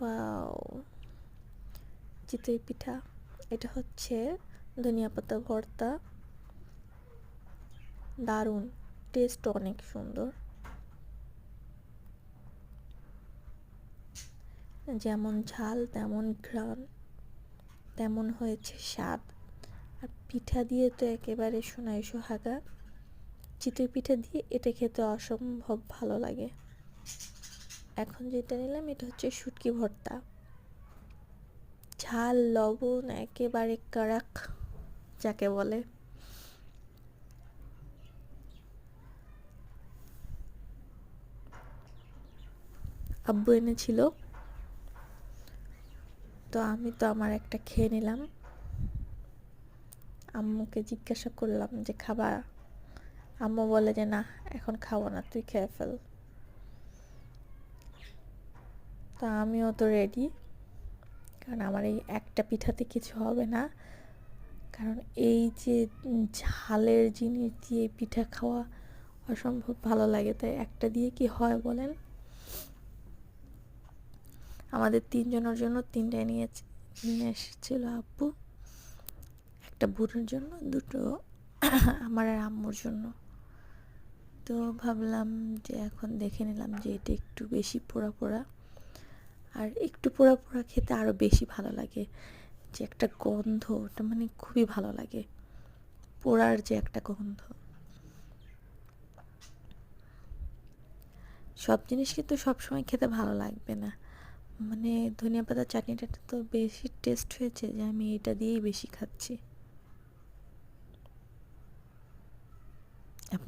Wow, চিতই পিঠা। এটা হচ্ছে ধনিয়া পাতা ভর্তা, দারুণ টেস্ট, অনেক সুন্দর। যেমন ঝাল তেমন ঘ্রাণ, তেমন হয়েছে স্বাদ। আর পিঠা দিয়ে তো একেবারে সোনায় সোহাগা। চিতই পিঠা দিয়ে এটা খেতে অসম্ভব ভালো লাগে। এখন যেটা নিলাম এটা হচ্ছে শুটকি ভর্তা, ঝাল লবণ একেবারে কড়াক যাকে বলে। আব্বু এনেছিল, তো আমি তো আমার একটা খেয়ে নিলাম। আম্মুকে জিজ্ঞাসা করলাম যে খাবা? আম্মু বলে যে না, এখন খাবো না, তুই খেয়ে ফেল। তো আমিও তো রেডি, কারণ আমার এই একটা পিঠাতে কিছু হবে না। কারণ এই যে ঝালের জিনিস দিয়ে পিঠা খাওয়া অসম্ভব ভালো লাগে, তাই একটা দিয়ে কি হয় বলেন? আমাদের তিনজনের জন্য তিনটাই নিয়ে এসেছিল আব্বু, একটা বুড়োর জন্য, দুটো আমার আর আম্মুর জন্য। তো ভাবলাম যে এখন দেখে নিলাম যে এটা একটু বেশি পোড়া পোড়া, আর একটু পোড়া পোড়া খেতে আরও বেশি ভালো লাগে। যে একটা গন্ধ, ওটা মানে খুবই ভালো লাগে, পোড়ার যে একটা গন্ধ। সব জিনিস কিন্তু সবসময় খেতে ভালো লাগবে না, মানে ধনিয়া পাতার চাটনিটা তো বেশি টেস্ট হয়েছে যে আমি এটা দিয়েই বেশি খাচ্ছি।